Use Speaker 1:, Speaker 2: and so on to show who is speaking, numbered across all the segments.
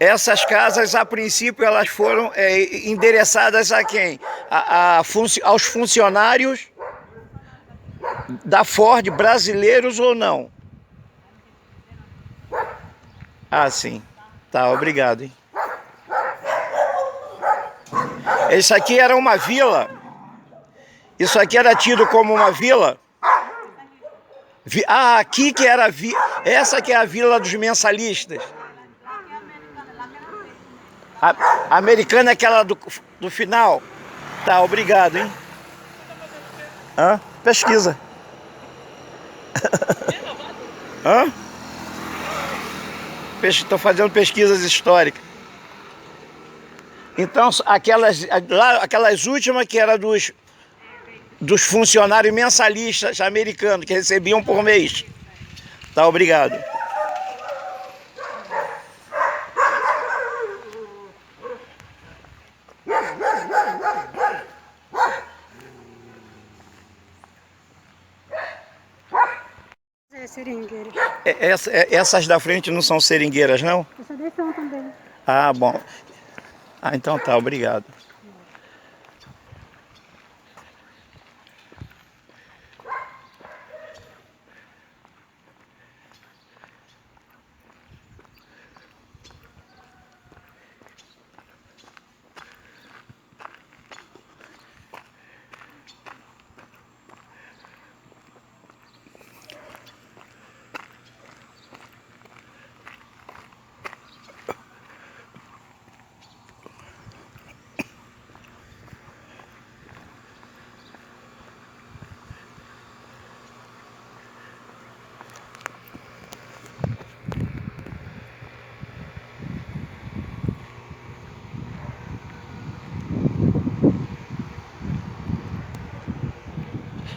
Speaker 1: Essas casas, a princípio, elas foram endereçadas a quem? Aos funcionários da Ford, brasileiros ou não? Ah, sim. Tá, obrigado, hein? Isso aqui era uma vila? Isso aqui era tido como uma vila? Ah, aqui que era essa que é a vila dos mensalistas. A americana é aquela do final. Tá, obrigado, hein? Hã? Pesquisa. Hã? Estou fazendo pesquisas históricas. Então, aquelas últimas que eram dos funcionários mensalistas americanos, que recebiam por mês. Tá, obrigado.
Speaker 2: Seringueira.
Speaker 1: Essas da frente não são seringueiras, não?
Speaker 2: Essa daí são também.
Speaker 1: Ah, bom. Ah, então tá, obrigado.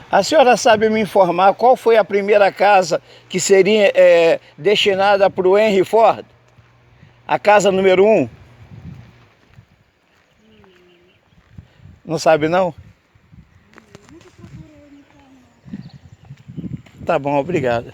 Speaker 1: A senhora sabe me informar qual foi a primeira casa que seria destinada para o Henry Ford? A casa número 1? Não sabe não?
Speaker 2: Nunca procurei no canal.
Speaker 1: Tá bom, obrigado.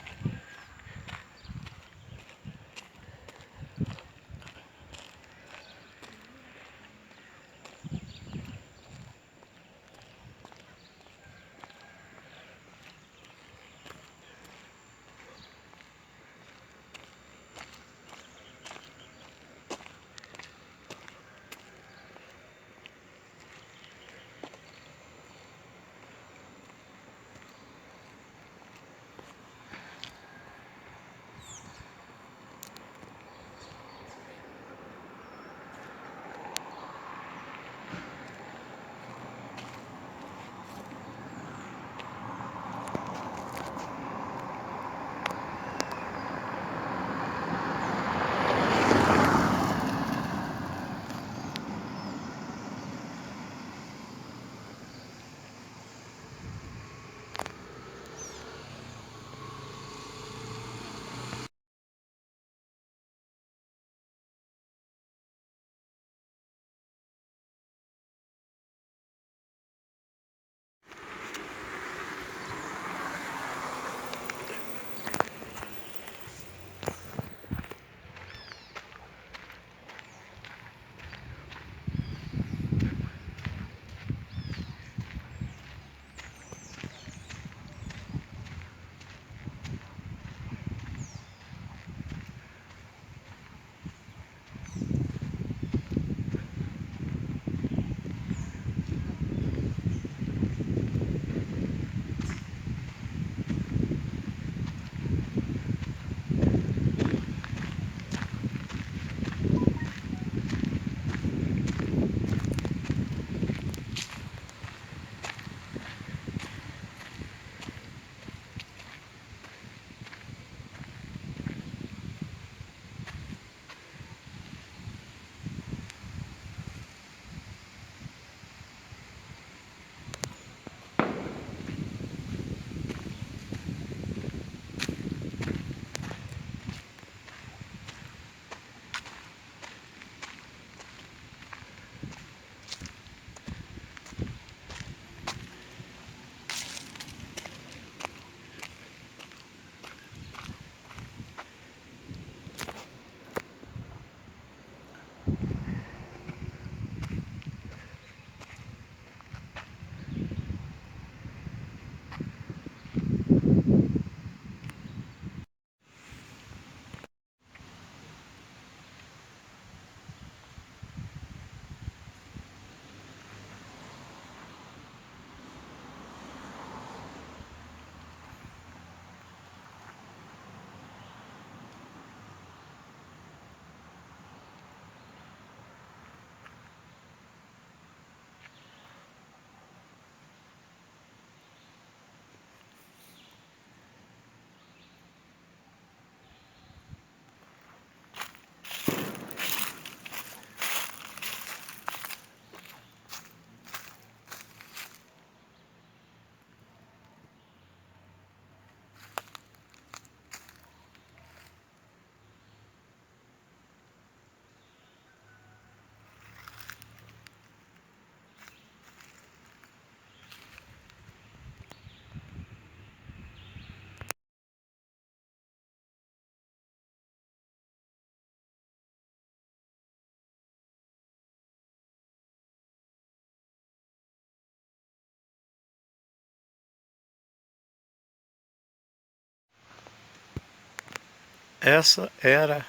Speaker 1: Essa era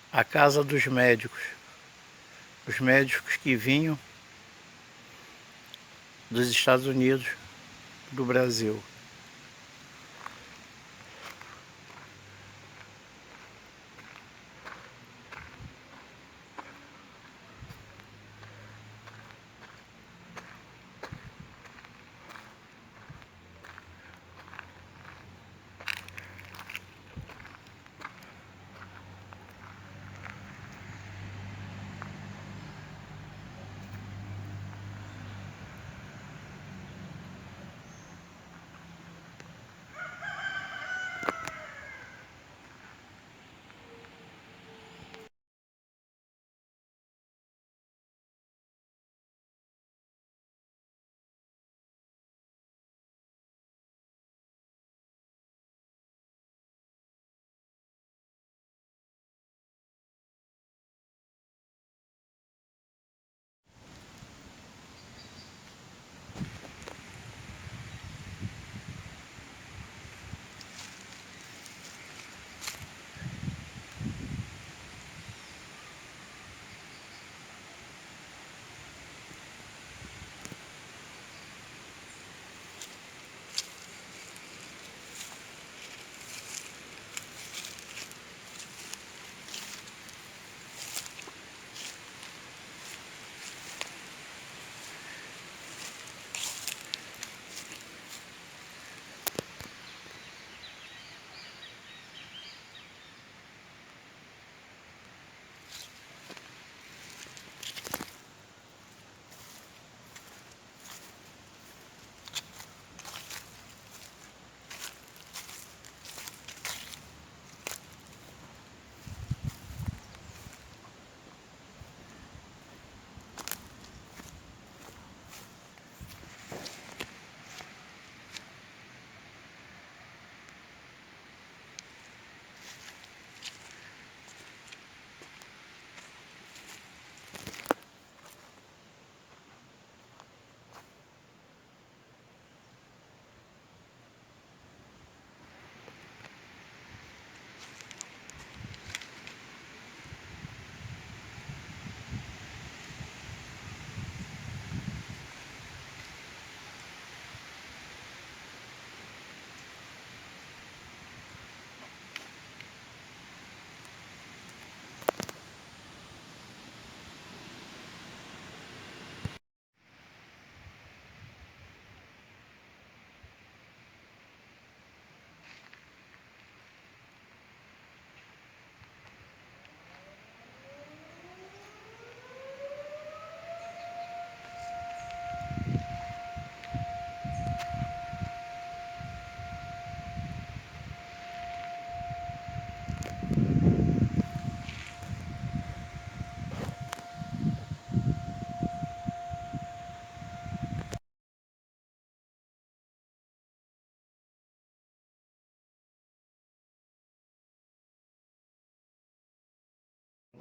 Speaker 1: a casa dos médicos. Os médicos que vinham dos Estados Unidos, do Brasil.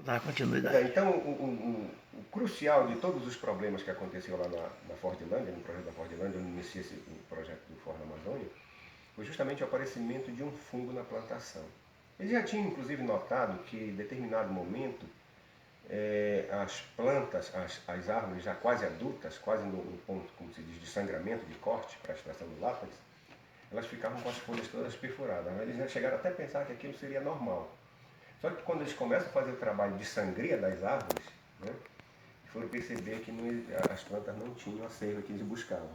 Speaker 1: Dar continuidade.
Speaker 3: Então, o crucial de todos os problemas que aconteceu lá na Fordlândia, no projeto da Fordlândia, onde iniciei o projeto do Ford Amazônia, foi justamente o aparecimento de um fungo na plantação. Eles já tinham, inclusive, notado que, em determinado momento, as plantas, as árvores já quase adultas, quase no ponto, como se diz, de sangramento, de corte para a extração do látex, elas ficavam com as folhas todas perfuradas. Eles já chegaram até a pensar que aquilo seria normal. Só que quando eles começam a fazer o trabalho de sangria das árvores, né, foram perceber que as plantas não tinham a seiva que eles buscavam.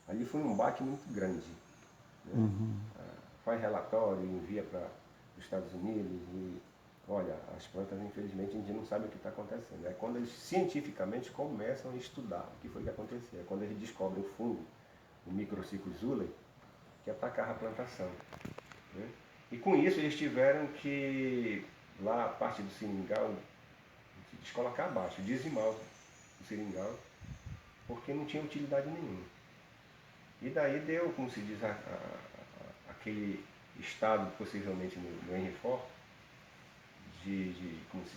Speaker 3: Ali foi um baque muito grande. Né? Faz relatório, envia para os Estados Unidos e, olha, as plantas, infelizmente, a gente não sabe o que está acontecendo. É quando eles cientificamente começam a estudar o que foi que aconteceu. É quando eles descobrem o fungo, o microciclo Zuley, que atacava a plantação. Né? E com isso eles tiveram que, lá a parte do seringal, descolocar abaixo, dizimar o seringal, porque não tinha utilidade nenhuma. E daí deu, como se diz, aquele estado, possivelmente no Henry como se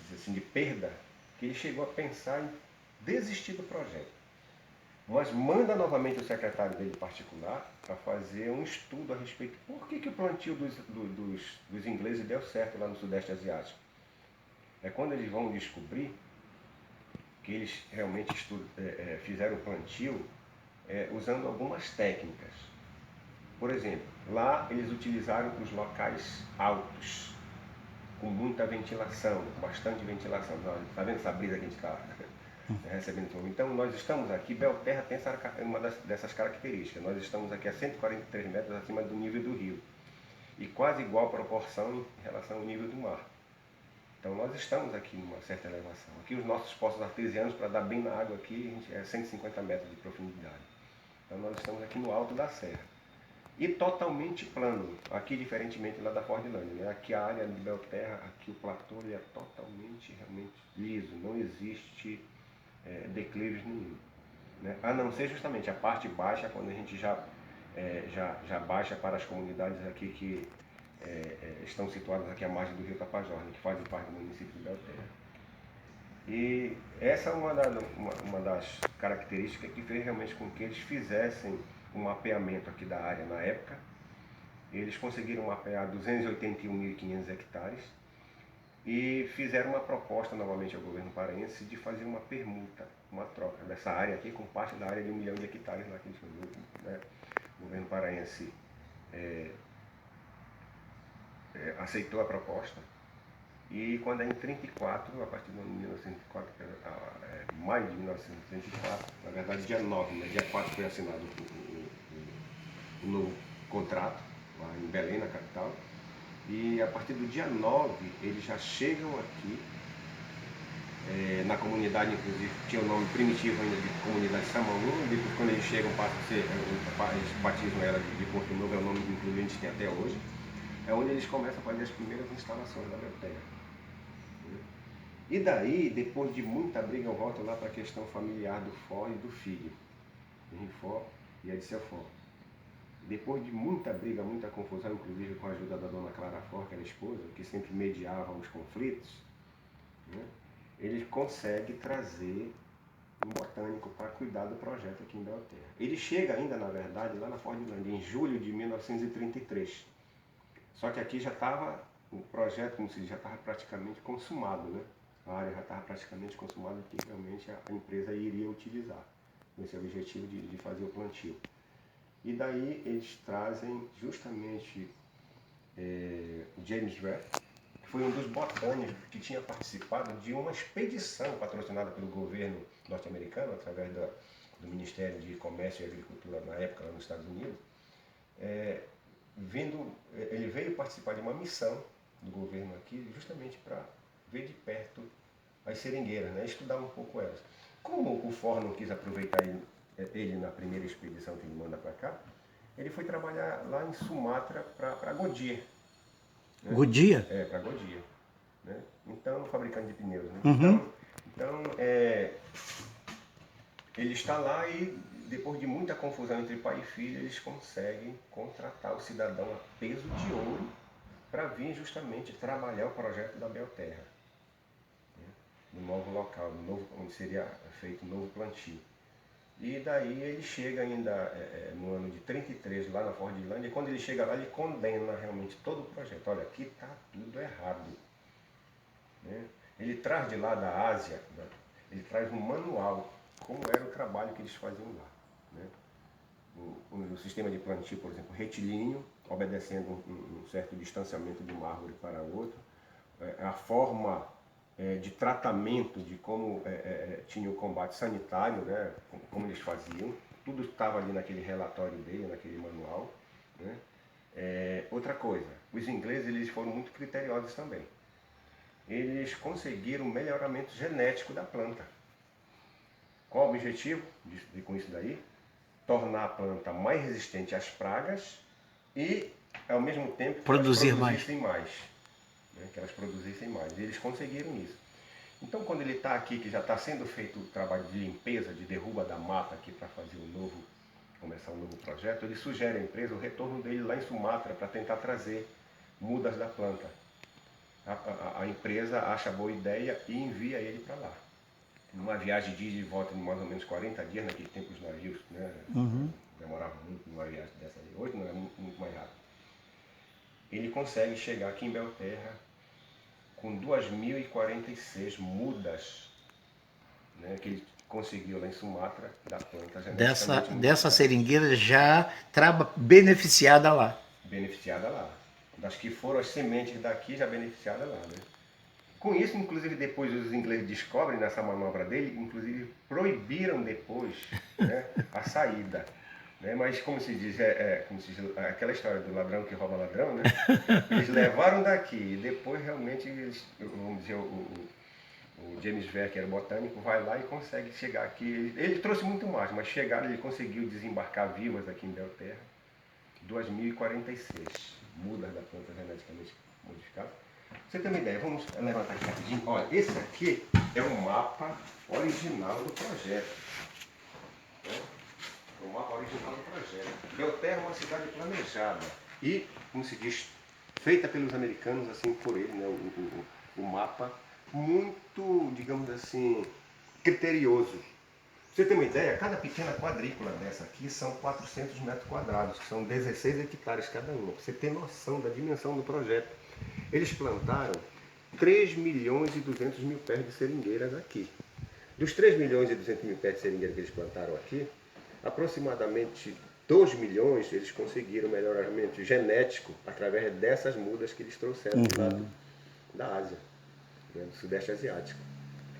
Speaker 3: diz assim, de perda, que ele chegou a pensar em desistir do projeto. Mas manda novamente o secretário dele particular para fazer um estudo a respeito por que o plantio dos ingleses deu certo lá no Sudeste Asiático. É quando eles vão descobrir que eles realmente fizeram o plantio usando algumas técnicas. Por exemplo, lá eles utilizaram os locais altos, com muita ventilação, bastante ventilação. Está vendo essa brisa que a gente está recebendo? Então nós estamos aqui, Belterra tem uma dessas características. Nós estamos aqui a 143 metros acima do nível do rio. E quase igual proporção em relação ao nível do mar. Então nós estamos aqui numa certa elevação. Aqui os nossos poços artesianos, para dar bem na água aqui, a gente é 150 metros de profundidade. Então nós estamos aqui no alto da serra. E totalmente plano, aqui diferentemente lá da Fordlândia, né? Aqui a área de Belterra, aqui o platô é totalmente, realmente liso, não existe declives nenhum. Né? A não ser justamente a parte baixa, quando a gente já baixa para as comunidades aqui que estão situadas aqui à margem do rio Tapajós, né? Que fazem parte do município de Belterra. E essa é uma das características que fez realmente com que eles fizessem um mapeamento aqui da área na época. Eles conseguiram mapear 281.500 hectares e fizeram uma proposta novamente ao governo paraense de fazer uma permuta, uma troca dessa área aqui com parte da área de 1 milhão de hectares lá que eles fizeram, né? O governo paraense aceitou a proposta. E quando em 1934, a partir de 1934, maio de 1934, na verdade dia 9, né, dia 4 foi assinado o novo contrato, lá em Belém, na capital, e a partir do dia 9 eles já chegam aqui, na comunidade, inclusive tinha o nome primitivo ainda de comunidade Samaú, depois quando eles chegam eles batizam ela de Porto Novo, é o nome que inclusive a gente tem até hoje, é onde eles começam a fazer as primeiras instalações da Belterra. E daí, depois de muita briga, eu volto lá para a questão familiar do Fó e do filho, Henry Fó e Ediceu Fó. Depois de muita briga, muita confusão, inclusive com a ajuda da dona Clara Fó, que era a esposa, que sempre mediava os conflitos, né, ele consegue trazer um botânico para cuidar do projeto aqui em Belterra. Ele chega ainda, na verdade, lá na Fordlândia, em julho de 1933. Só que aqui já estava, o projeto, como se diz, já estava praticamente consumado, né? A área já estava praticamente consumada que realmente a empresa iria utilizar, com esse objetivo de fazer o plantio. E daí eles trazem justamente o James Webb, que foi um dos botânicos que tinha participado de uma expedição patrocinada pelo governo norte-americano, através do Ministério de Comércio e Agricultura na época, lá nos Estados Unidos. Ele veio participar de uma missão do governo aqui, justamente para ver de perto as seringueiras, né? Estudar um pouco elas. Como o Ford não quis aproveitar ele na primeira expedição que ele manda para cá, ele foi trabalhar lá em Sumatra para Goodyear. Né?
Speaker 1: Goodyear?
Speaker 3: Para Goodyear. Né? Então, fabricante de pneus. Né?
Speaker 1: Uhum.
Speaker 3: Então ele está lá e, depois de muita confusão entre pai e filho, eles conseguem contratar o cidadão a peso de ouro para vir justamente trabalhar o projeto da Belterra. no novo local, no novo, onde seria feito um novo plantio. E daí ele chega ainda no ano de 33 lá na Fordlândia, e quando ele chega lá ele condena realmente todo o projeto. Olha, aqui está tudo errado. Né? Ele traz de lá da Ásia, ele traz um manual, como era o trabalho que eles faziam lá. Né? O sistema de plantio, por exemplo, retilíneo, obedecendo um certo distanciamento de uma árvore para outra, a forma de tratamento, de como tinha o combate sanitário, né, como eles faziam, tudo estava ali naquele relatório dele, naquele manual. Né. Outra coisa, os ingleses eles foram muito criteriosos também. Eles conseguiram um melhoramento genético da planta. Qual o objetivo com isso daí? Tornar a planta mais resistente às pragas e, ao mesmo tempo, que elas produzissem mais. Né, que elas produzissem mais. E eles conseguiram isso. Então, quando ele está aqui, que já está sendo feito o trabalho de limpeza, de derruba da mata aqui para fazer começar um novo projeto, ele sugere à empresa o retorno dele lá em Sumatra para tentar trazer mudas da planta. A empresa acha boa ideia e envia ele para lá. Numa viagem de ida e volta de mais ou menos 40 dias, naquele tempo os navios, né, demoravam muito numa viagem dessa aí. Hoje não é muito mais rápido. Ele consegue chegar aqui em Belterra com 2.046 mudas, né, que ele conseguiu lá em Sumatra, da planta geneticamente
Speaker 1: Dessa seringueira já beneficiada lá.
Speaker 3: Beneficiada lá. Das que foram as sementes daqui já beneficiadas lá. Né? Com isso, inclusive, depois os ingleses descobrem nessa manobra dele, inclusive proibiram depois, né, a saída. Né? Mas como se diz, como se diz, aquela história do ladrão que rouba ladrão, né? Eles levaram daqui e depois realmente, vamos dizer, o James Ver, que era botânico, vai lá e consegue chegar aqui. Ele trouxe muito mais, mas chegaram, ele conseguiu desembarcar vivas aqui em Belterra 2.046 mudas da planta geneticamente modificada. Pra você ter uma ideia, vamos levantar aqui rapidinho. Olha, esse aqui é o mapa original do projeto. Né? O mapa original do projeto. Belterra é uma cidade planejada e, como se diz, feita pelos americanos, assim por ele, né? O mapa muito, digamos assim, criterioso. Pra você ter uma ideia, cada pequena quadrícula dessa aqui são 400 metros quadrados, que são 16 hectares cada uma. Pra você ter noção da dimensão do projeto. Eles plantaram 3.200.000 pés de seringueiras aqui. Dos 3.200.000 pés de seringueira que eles plantaram aqui, aproximadamente 2 milhões eles conseguiram melhoramento genético através dessas mudas que eles trouxeram do lado da Ásia, né, do Sudeste Asiático.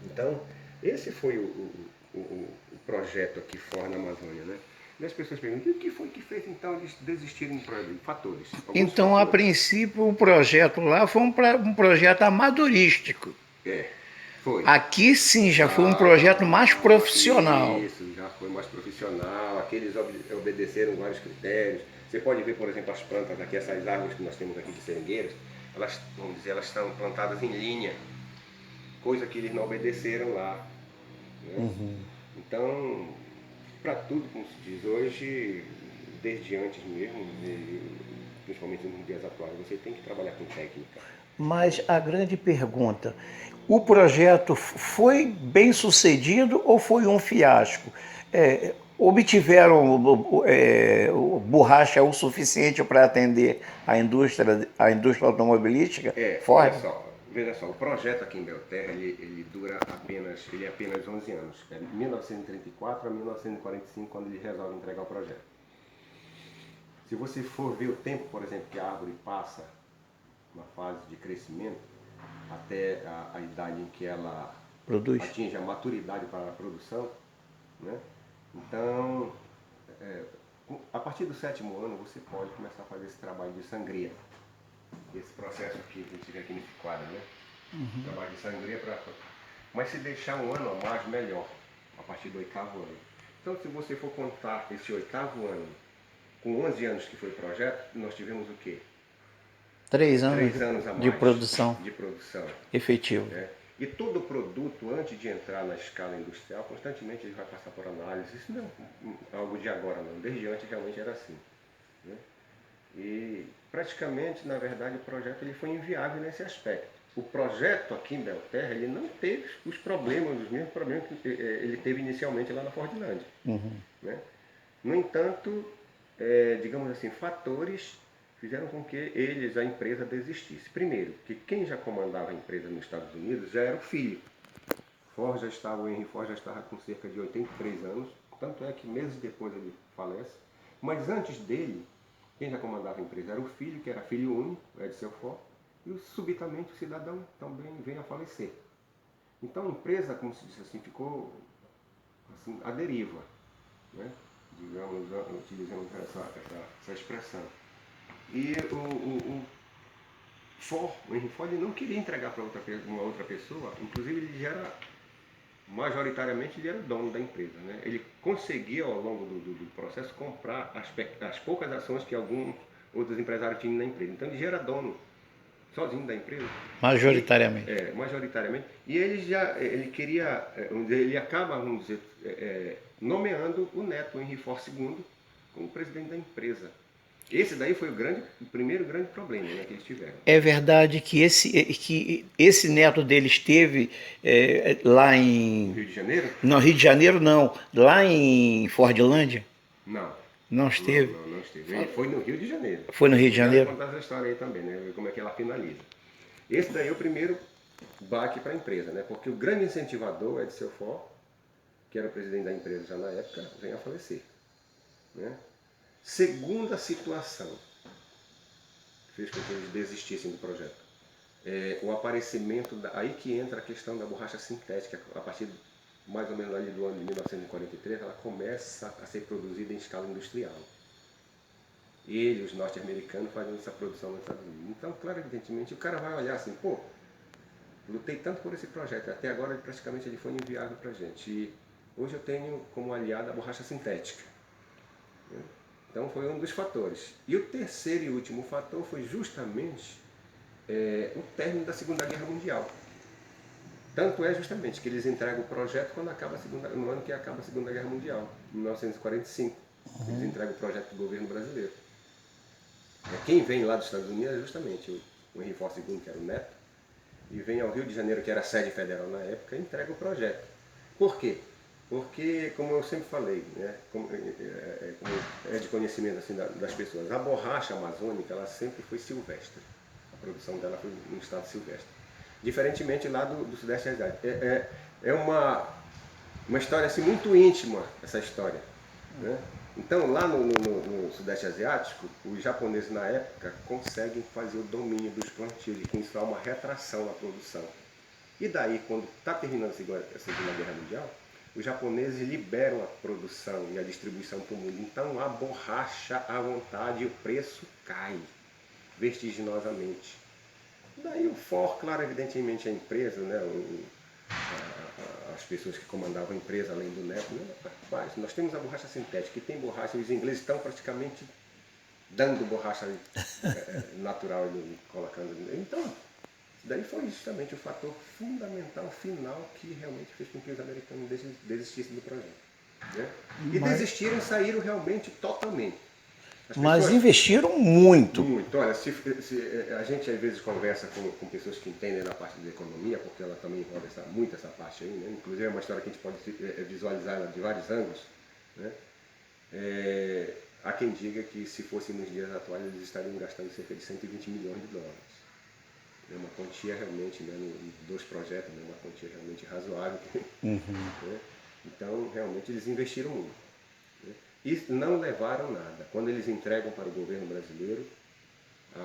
Speaker 3: Então, esse foi o projeto aqui fora na Amazônia, né? E as pessoas perguntam, o que foi que fez então eles desistirem de fatores?
Speaker 1: Então, a princípio, o projeto lá foi um projeto amadorístico.
Speaker 3: Foi.
Speaker 1: Aqui sim já foi um projeto mais profissional.
Speaker 3: Isso, já foi mais profissional. Aqui eles obedeceram vários critérios. Você pode ver, por exemplo, as plantas aqui, essas árvores que nós temos aqui de seringueiras, elas, vamos dizer, elas estão plantadas em linha, coisa que eles não obedeceram lá. Né? Então, para tudo, como se diz hoje, desde antes mesmo, principalmente nos dias atuais, você tem que trabalhar com técnica.
Speaker 1: Mas a grande pergunta, o projeto foi bem sucedido ou foi um fiasco? Obtiveram borracha o suficiente para atender a indústria automobilística? Ford?
Speaker 3: Veja só, o projeto aqui em Belterra, ele é apenas 11 anos. É 1934 a 1945, quando eles resolvem entregar o projeto. Se você for ver o tempo, por exemplo, que a árvore passa na fase de crescimento, até a idade em que ela atinge a maturidade para a produção, né? Então, a partir do 7º ano, você pode começar a fazer esse trabalho de sangria. Esse processo aqui que a gente vê aqui nesse quadro, né? Trabalho de sangria mas se deixar um ano a mais, melhor, a partir do 8º ano. Então, se você for contar esse 8º ano, com 11 anos que foi o projeto, nós tivemos o quê?
Speaker 1: 3 anos,
Speaker 3: 3 anos a mais
Speaker 1: de produção
Speaker 3: efetiva. E todo produto, antes de entrar na escala industrial, constantemente ele vai passar por análise. Isso não é algo de agora, não. Desde antes realmente era assim. Né? E praticamente, na verdade, o projeto ele foi inviável nesse aspecto. o projeto aqui em Belterra, ele não teve os mesmos problemas que ele teve inicialmente lá na Fordlândia. Né? No entanto, digamos assim, fatores fizeram com que a empresa desistisse. Primeiro, que quem já comandava a empresa nos Estados Unidos já era o filho. O Henry Ford já estava com cerca de 83 anos, tanto é que meses depois ele falece. Mas antes dele, quem já comandava a empresa era o filho, que era filho único, Edsel Ford, e subitamente o cidadão também veio a falecer. Então a empresa, como se diz assim, ficou assim, à deriva, né? Digamos, utilizando essa expressão. E o Henry Ford não queria entregar para uma outra pessoa, inclusive ele já era, majoritariamente ele era o dono da empresa. Né? Ele conseguia ao longo do processo comprar as poucas ações que alguns outros empresários tinham na empresa. Então ele já era dono sozinho da empresa.
Speaker 1: Majoritariamente.
Speaker 3: Majoritariamente. E ele queria, ele acaba, vamos dizer, nomeando o neto, o Henry Ford II, como presidente da empresa. Esse daí foi o primeiro grande problema, né, que eles tiveram.
Speaker 1: É verdade que esse neto dele esteve lá em...
Speaker 3: Rio de Janeiro?
Speaker 1: Não, Rio de Janeiro não. Lá em Fordlândia?
Speaker 3: Não.
Speaker 1: Não esteve?
Speaker 3: Não esteve. Ele foi no Rio de Janeiro.
Speaker 1: Foi no Rio de Janeiro?
Speaker 3: Vou contar essa história aí também, né? Ver como é que ela finaliza. Esse daí é o primeiro baque para a empresa, né? Porque o grande incentivador, Edsel Ford, que era o presidente da empresa já na época, vem a falecer. Né? Segunda situação fez com que eles desistissem do projeto. O aparecimento, aí que entra a questão da borracha sintética, a partir mais ou menos ali do ano de 1943, ela começa a ser produzida em escala industrial. Os norte-americanos, fazendo essa produção nos Estados Unidos. Então, claro, evidentemente, o cara vai olhar assim, pô, lutei tanto por esse projeto, até agora praticamente ele foi inviável para a gente. E hoje eu tenho como aliada a borracha sintética. Né? Então foi um dos fatores. E o terceiro e último fator foi justamente o término da Segunda Guerra Mundial. Tanto é justamente que eles entregam o projeto no ano que acaba a Segunda Guerra Mundial, em 1945. Eles entregam o projeto do governo brasileiro. Quem vem lá dos Estados Unidos é justamente o Henry Ford II, que era o neto, e vem ao Rio de Janeiro, que era a sede federal na época, e entrega o projeto. Por quê? Porque, como eu sempre falei, né, como é de conhecimento assim, das pessoas, a borracha amazônica ela sempre foi silvestre. A produção dela foi no estado silvestre. Diferentemente lá do Sudeste Asiático. É uma história assim, muito íntima, essa história. Né? Então, lá no Sudeste Asiático, os japoneses na época conseguem fazer o domínio dos plantios, e com isso há uma retração na produção. E daí, quando está terminando a Segunda Guerra Mundial, os japoneses liberam a produção e a distribuição para o mundo. Então, a borracha à vontade e o preço cai vertiginosamente. Daí o Ford, claro, evidentemente a empresa, né, as pessoas que comandavam a empresa, além do neto, né, rapaz, nós temos a borracha sintética, e tem borracha, os ingleses estão praticamente dando borracha natural e colocando. Então, daí foi justamente o fator fundamental, final, que realmente fez com que os americanos desistissem do projeto. Né? E desistiram e saíram realmente totalmente.
Speaker 1: Mas investiram muito.
Speaker 3: Muito. Olha, se a gente às vezes conversa com pessoas que entendem da parte da economia, porque ela também envolve muito essa parte aí, né? Inclusive é uma história que a gente pode visualizar ela de vários ângulos. Né? Há quem diga que se fosse nos dias atuais eles estariam gastando cerca de 120 milhões de dólares. É uma quantia realmente, né, nos dois projetos, né, uma quantia realmente razoável. Né? Então, realmente, eles investiram muito. Né? E não levaram nada. Quando eles entregam para o governo brasileiro,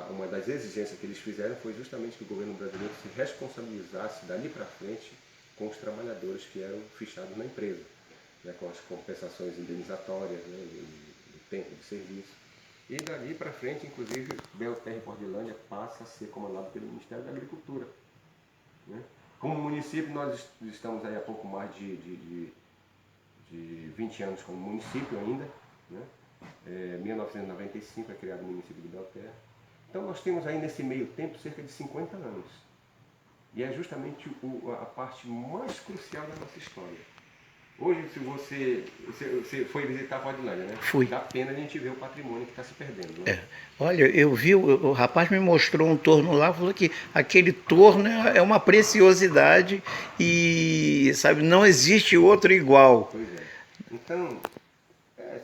Speaker 3: uma das exigências que eles fizeram foi justamente que o governo brasileiro se responsabilizasse dali para frente com os trabalhadores que eram fichados na empresa, né, com as compensações indenizatórias, né, do tempo de serviço. E dali para frente, inclusive, Belterra e Fordlândia passa a ser comandado pelo Ministério da Agricultura. Né? Como município, nós estamos aí há pouco mais de 20 anos como município ainda. Né? 1995 é criado o município de Belterra. Então nós temos aí nesse meio tempo cerca de 50 anos. E é justamente a parte mais crucial da nossa história. Hoje, se você foi visitar a Fordlândia, né?
Speaker 1: Fui.
Speaker 3: Dá pena a gente ver o patrimônio que está se perdendo, né?
Speaker 1: Olha, eu vi, o rapaz me mostrou um torno lá, falou que aquele torno é uma preciosidade e, sabe, não existe outro igual.
Speaker 3: Pois é. Então,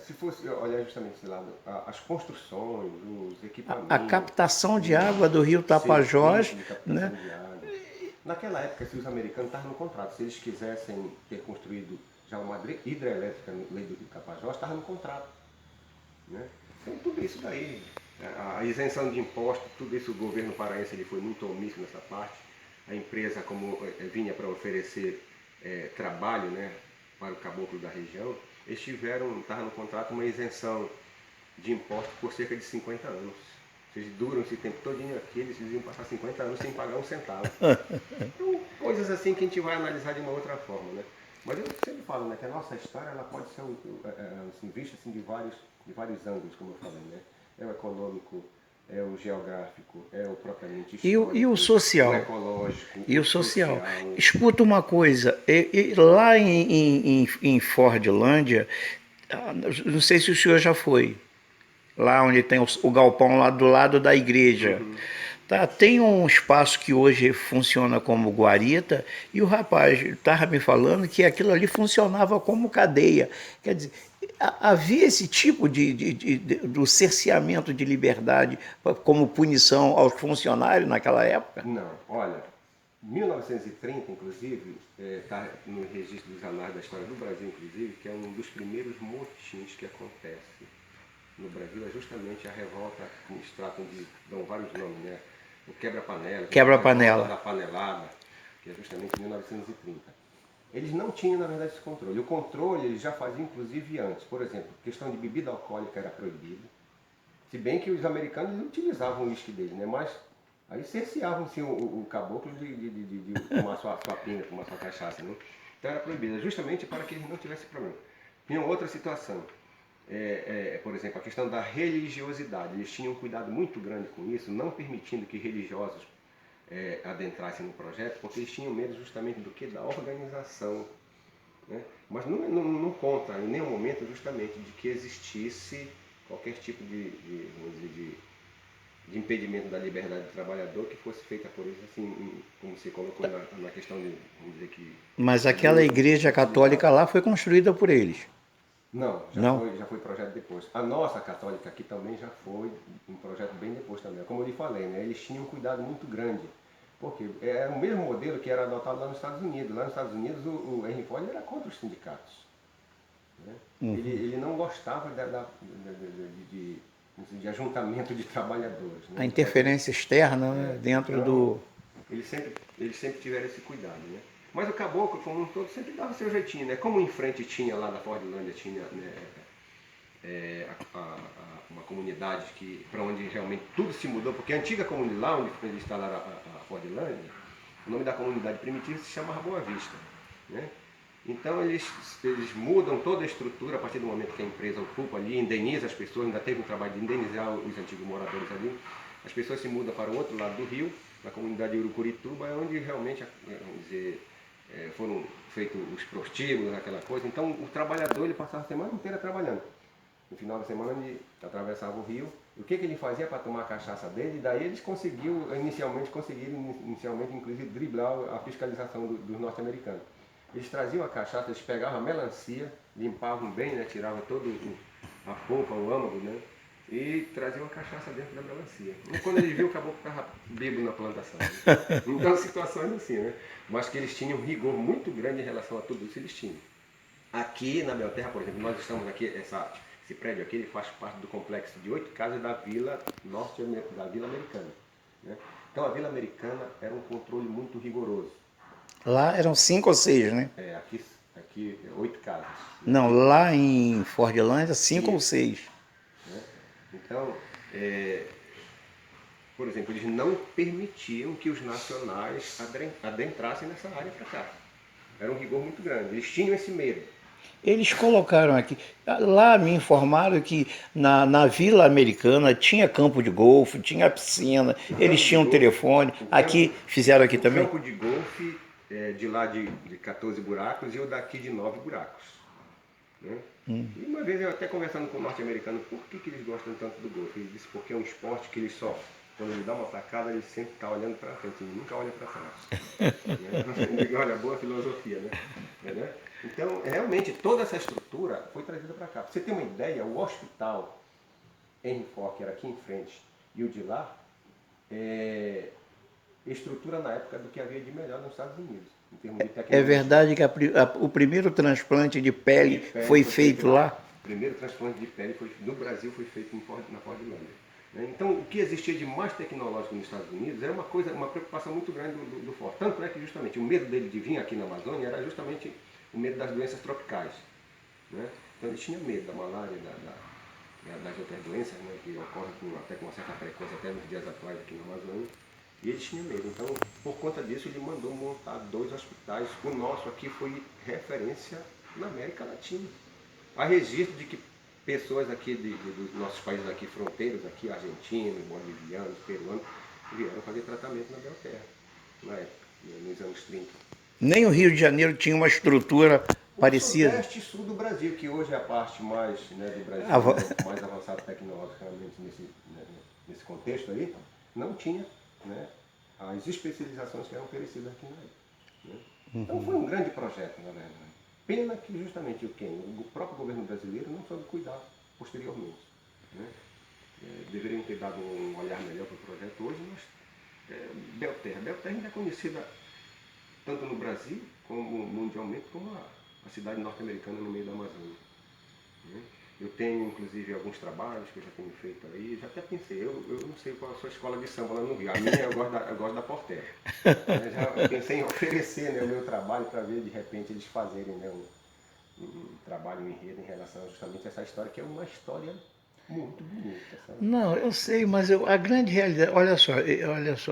Speaker 3: se fosse olhar justamente esse lado, as construções, os equipamentos...
Speaker 1: A captação de água do rio Tapajós, né?
Speaker 3: De água. Naquela época, se os americanos estavam no contrato, se eles quisessem ter construído já uma hidrelétrica no meio do rio Tapajós, estava no contrato, né? Então, tudo isso daí, a isenção de impostos, tudo isso o governo paraense ele foi muito omisso nessa parte. A empresa, como vinha para oferecer trabalho, né, para o caboclo da região, eles estava no contrato uma isenção de impostos por cerca de 50 anos. Eles duram esse tempo todinho aqui, eles iam passar 50 anos sem pagar um centavo. Então, coisas assim que a gente vai analisar de uma outra forma, né? Mas eu sempre falo, né, que a nossa história ela pode ser assim, vista assim, de vários ângulos, como eu falei, né? É o econômico, é o geográfico, é o propriamente histórico,
Speaker 1: E o social?
Speaker 3: O ecológico,
Speaker 1: e o social. Escuta uma coisa, lá em Fordlândia, não sei se o senhor já foi, lá onde tem o galpão lá do lado da igreja.
Speaker 3: Uhum.
Speaker 1: Tá, tem um espaço que hoje funciona como guarita e o rapaz estava me falando que aquilo ali funcionava como cadeia. Quer dizer, havia esse tipo do cerceamento de liberdade como punição aos funcionários naquela época?
Speaker 3: Não, olha, 1930, inclusive, está no registro dos anais da história do Brasil, inclusive, que é um dos primeiros motins que acontece no Brasil, é justamente a revolta, que eles tratam de, dão vários nomes, né? O quebra-panela,
Speaker 1: Quebra-panela.
Speaker 3: Da panelada, que é justamente em 1930. Eles não tinham, na verdade, esse controle. O controle eles já faziam, inclusive, antes. Por exemplo, questão de bebida alcoólica era proibida. Se bem que os americanos não utilizavam o uísque deles, né? Mas aí cerceavam-se o caboclo de tomar sua pinga, tomar sua cachaça, né? Então era proibida, justamente para que eles não tivessem problema. Tinha outra situação. Por exemplo, a questão da religiosidade. Eles tinham um cuidado muito grande com isso, não permitindo que religiosos adentrassem no projeto, porque eles tinham medo justamente do que? Da organização, né? Mas não conta em nenhum momento justamente de que existisse qualquer tipo de impedimento da liberdade do trabalhador que fosse feita por eles, assim, como você colocou na questão de, vamos dizer que...
Speaker 1: Mas aquela igreja católica lá foi construída por eles?
Speaker 3: Não,
Speaker 1: Não?
Speaker 3: já foi projeto depois. A nossa católica aqui também já foi um projeto bem depois também. Como eu lhe falei, né, eles tinham um cuidado muito grande. Porque era o mesmo modelo que era adotado lá nos Estados Unidos. Lá nos Estados Unidos o Henry Ford era contra os sindicatos, né? Uhum. Ele não gostava de ajuntamento de trabalhadores, né?
Speaker 1: A interferência externa, né, dentro do...
Speaker 3: Eles sempre tiveram esse cuidado, né? Mas o caboclo, como um todo, sempre dava seu jeitinho, né? Como em frente tinha lá na Fordlândia, tinha, né, uma comunidade para onde realmente tudo se mudou, porque a antiga comunidade, lá onde eles instalaram a Fordlândia, o nome da comunidade primitiva se chamava Boa Vista, né? Então eles mudam toda a estrutura a partir do momento que a empresa ocupa ali, indeniza as pessoas, ainda teve um trabalho de indenizar os antigos moradores ali. As pessoas se mudam para o outro lado do rio, na comunidade de Urucurituba, é onde realmente, vamos dizer, foram feitos os prostíbulos, aquela coisa. Então o trabalhador ele passava a semana inteira trabalhando. No final da semana ele atravessava o rio. E o que ele fazia para tomar a cachaça dele? E daí eles conseguiram inicialmente, inclusive, driblar a fiscalização dos norte-americanos. Eles traziam a cachaça, eles pegavam a melancia, limpavam bem, né, tiravam todo a polpa, o âmago, né, e traziam a cachaça dentro da melancia. E quando ele viu, o caboclo ficava bêbado na plantação, né? Então, situações assim, né? Mas que eles tinham um rigor muito grande em relação a tudo isso, eles tinham. Aqui na Belterra, por exemplo, nós estamos aqui, esse prédio aqui, ele faz parte do complexo de 8 casas da Vila Norte, da Vila Americana, né? Então, a Vila Americana era um controle muito rigoroso.
Speaker 1: Lá eram 5 ou 6, né?
Speaker 3: Aqui 8 casas.
Speaker 1: Não, lá em Fordlândia, 5 ou 6.
Speaker 3: Né? Então, por exemplo, eles não permitiam que os nacionais adentrassem nessa área para cá. Era um rigor muito grande. Eles tinham esse medo.
Speaker 1: Eles colocaram aqui, lá me informaram que na Vila Americana tinha campo de golfe, tinha piscina, eles tinham telefone, aqui fizeram aqui também?
Speaker 3: O campo de golfe de lá de 14 buracos e o daqui de 9 buracos. Né? E uma vez eu até conversando com um norte-americano, por que eles gostam tanto do golfe? Ele disse porque é um esporte que ele só, quando ele dá uma tacada, ele sempre está olhando para frente, ele nunca olha para trás. Né? Olha, boa filosofia, né? Então, realmente, toda essa estrutura foi trazida para cá. Pra você ter uma ideia, o hospital Henry Ford, que era aqui em frente, e o de lá, estrutura na época do que havia de melhor nos Estados Unidos, em termos de
Speaker 1: É
Speaker 3: tecnologia.
Speaker 1: verdade que o primeiro transplante de pele foi feito lá?
Speaker 3: O primeiro transplante de pele no Brasil foi feito na Fordlândia. Né? Então, o que existia de mais tecnológico nos Estados Unidos era uma preocupação muito grande do Ford. Tanto é que justamente o medo dele de vir aqui na Amazônia era justamente o medo das doenças tropicais. Né? Então ele tinha medo da malária, das outras doenças, né, que ocorrem até com uma certa frequência até nos dias atuais aqui na Amazônia. E ele tinha medo. Então, por conta disso, ele mandou montar 2 hospitais. O nosso aqui foi referência na América Latina. Há registro de que pessoas aqui dos nossos países aqui, fronteiros aqui, argentinos, bolivianos, peruanos, vieram fazer tratamento na Belterra, na época, nos anos 30.
Speaker 1: Nem o Rio de Janeiro tinha uma estrutura
Speaker 3: O
Speaker 1: parecida.
Speaker 3: sudeste e sul do Brasil, que hoje é a parte mais, né, do Brasil, mais avançada tecnologicamente nesse contexto aí, não tinha, né, as especializações que eram oferecidas aqui na época. Né? Então foi um grande projeto, na verdade. Pena que justamente o próprio governo brasileiro não soube cuidar posteriormente. Né? Deveriam ter dado um olhar melhor para o projeto hoje, mas Belterra ainda é conhecida tanto no Brasil como mundialmente como a cidade norte-americana no meio da Amazônia. Né? Eu tenho inclusive alguns trabalhos que eu já tenho feito aí, já até pensei, eu não sei qual é a sua escola de samba lá no Rio, a minha eu gosto da Portela. Já pensei em oferecer, né, o meu trabalho para ver de repente eles fazerem, né, um trabalho, um enredo em relação justamente a essa história, que é uma história muito bonita. Sabe?
Speaker 1: Não, eu sei, mas a grande realidade, olha só,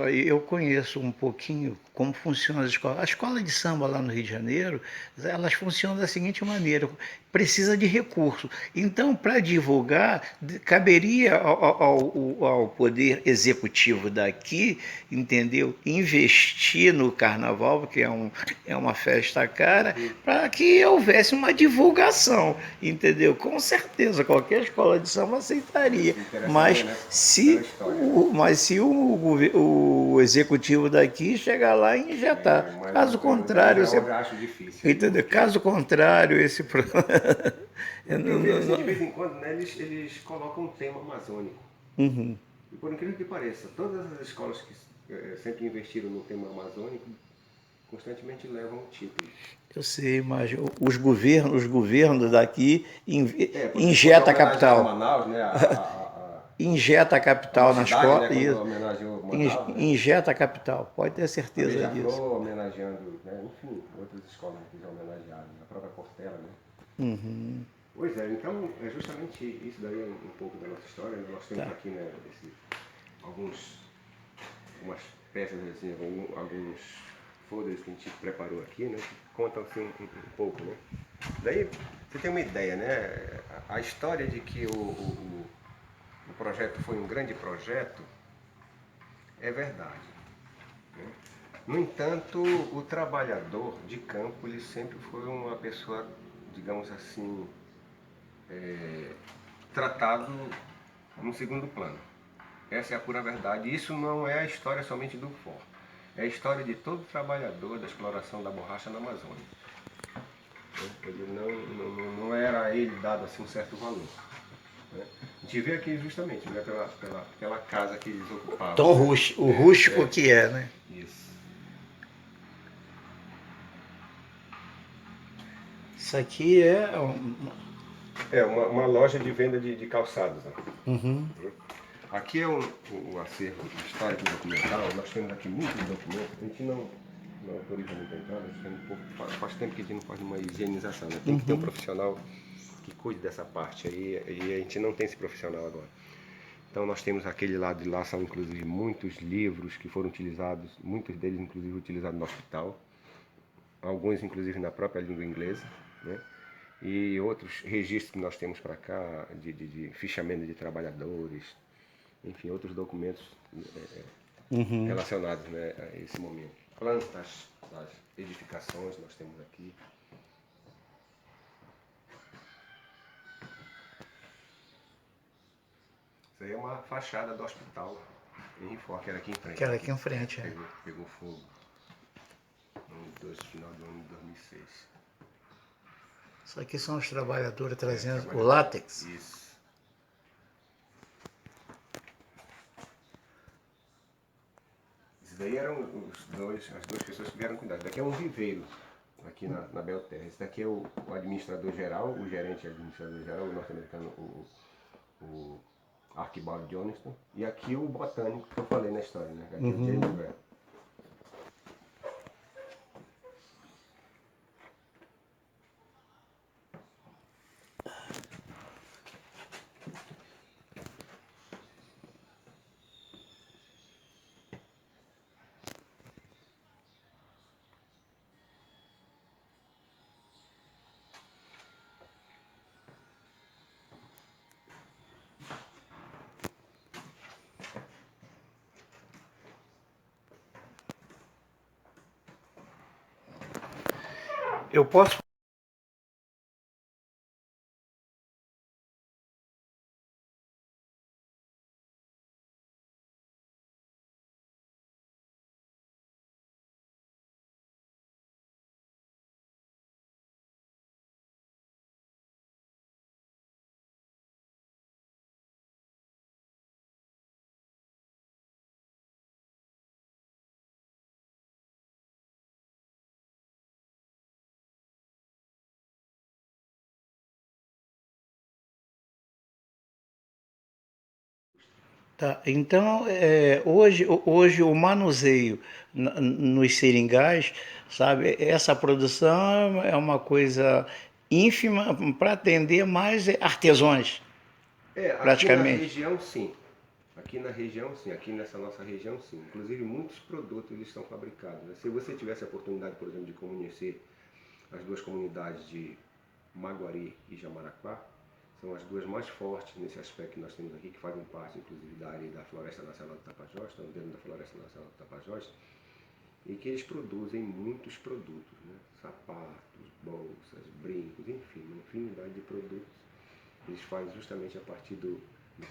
Speaker 1: eu conheço um pouquinho como funcionam as escolas. A escola de samba lá no Rio de Janeiro, elas funcionam da seguinte maneira: precisa de recurso. Então, para divulgar, caberia ao poder executivo daqui, entendeu? Investir no carnaval, porque é uma festa cara, para que houvesse uma divulgação, entendeu? Com certeza, qualquer escola de samba aceitaria. Mas se o executivo daqui chegar lá e injetar. Caso contrário,
Speaker 3: eu acho difícil.
Speaker 1: entendeu? Caso contrário, esse
Speaker 3: Eu vejo assim, de vez em quando, né, eles colocam um tema amazônico.
Speaker 1: Uhum.
Speaker 3: E por incrível que pareça, todas as escolas que sempre investiram no tema amazônico constantemente levam o título.
Speaker 1: Eu sei, mas os governos daqui
Speaker 3: Injeta
Speaker 1: a capital.
Speaker 3: Manaus, né,
Speaker 1: Injeta a capital na escola.
Speaker 3: Né, quando homenageou Manaus, né?
Speaker 1: Injeta a capital, pode ter certeza
Speaker 3: a
Speaker 1: disso.
Speaker 3: Beija-Flor homenageando, né, enfim, outras escolas que já homenagearam, a própria Portela, né?
Speaker 1: Uhum.
Speaker 3: Pois é, então é justamente isso daí um pouco da nossa história. Né? Nós temos aqui, né, algumas peças, assim, alguns folders que a gente preparou aqui, né, que contam assim um pouco, né. Daí você tem uma ideia, né, a história de que o projeto foi um grande projeto é verdade. Né? No entanto, o trabalhador de campo ele sempre foi uma pessoa, digamos assim, tratado no segundo plano. Essa é a pura verdade. Isso não é a história somente do Ford. É a história de todo trabalhador da exploração da borracha na Amazônia. Ele não era a ele dado assim um certo valor. Né? A gente vê aqui justamente, né, pela casa que eles ocupavam.
Speaker 1: Tão rústico que é, né?
Speaker 3: Isso.
Speaker 1: Isso aqui é
Speaker 3: uma loja de venda de calçados. Né?
Speaker 1: Uhum.
Speaker 3: Aqui é o acervo histórico documental. Nós temos aqui muitos documentos. A gente não autoriza muita entrada. Faz tempo que a gente não faz uma higienização. Né? Tem que ter um profissional que cuide dessa parte aí. E a gente não tem esse profissional agora. Então nós temos aquele lado de lá, são inclusive muitos livros que foram utilizados, muitos deles inclusive utilizados no hospital, alguns inclusive na própria língua inglesa, né? E outros registros que nós temos para cá, de fichamento de trabalhadores, enfim, outros documentos relacionados, né, a esse momento. plantas, das edificações nós temos aqui. Isso aí é uma fachada do hospital Henry Ford, que era aqui em frente.
Speaker 1: Que era aqui em frente. É.
Speaker 3: Pegou fogo no final do ano de 2006.
Speaker 1: Isso aqui são os trabalhadores trazendo o látex.
Speaker 3: Isso. Esses daí eram as duas pessoas que vieram cuidar. Esse daqui é um viveiro aqui na Belterra. Esse daqui é o administrador geral, o gerente administrador geral, o norte-americano, o Archibald Johnston. E aqui o botânico que eu falei na história, né? Aqui é o James Webb.
Speaker 1: Eu posso. Tá, então, hoje o manuseio nos seringais, sabe, essa produção é uma coisa ínfima para atender mais artesãos,
Speaker 3: Aqui
Speaker 1: praticamente.
Speaker 3: na região sim. Aqui na região sim, aqui nessa nossa região sim. Inclusive muitos produtos eles estão fabricados, né? Se você tivesse a oportunidade, por exemplo, de conhecer as duas comunidades de Maguari e Jamaraquá, são as duas mais fortes nesse aspecto que nós temos aqui, que fazem parte inclusive da área da Floresta Nacional do Tapajós, estão dentro da Floresta Nacional do Tapajós, e que eles produzem muitos produtos, né? Sapatos, bolsas, brincos, enfim, uma infinidade de produtos. Eles fazem justamente a partir do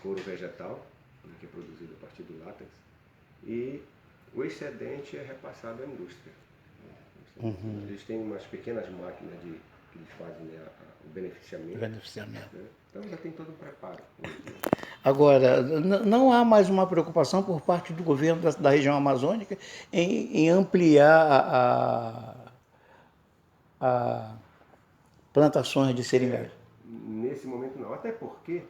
Speaker 3: couro vegetal, né, que é produzido a partir do látex, e o excedente é repassado à indústria. Eles têm umas pequenas máquinas que eles fazem, né, o beneficiamento. Né? Então já tem todo um preparo.
Speaker 1: Agora, não há mais uma preocupação por parte do governo da região amazônica em ampliar a plantações de seringais.
Speaker 3: Nesse momento não, até porque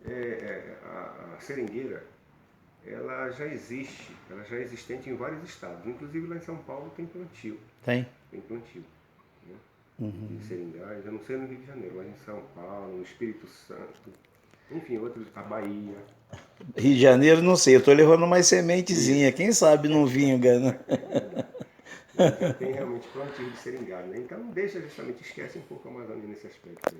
Speaker 3: a seringueira ela já existe, ela já é existente em vários estados, inclusive lá em São Paulo tem plantio.
Speaker 1: Tem?
Speaker 3: Tem plantio, né? De seringais, eu não sei no Rio de Janeiro, mas em São Paulo, no Espírito Santo, enfim, outros, a Bahia.
Speaker 1: Rio de Janeiro, não sei, eu estou levando uma sementezinha, quem sabe não vinga, né?
Speaker 3: Já tem realmente plantio de seringado, né? Então deixa justamente, esquece um pouco a Amazônia nesse aspecto.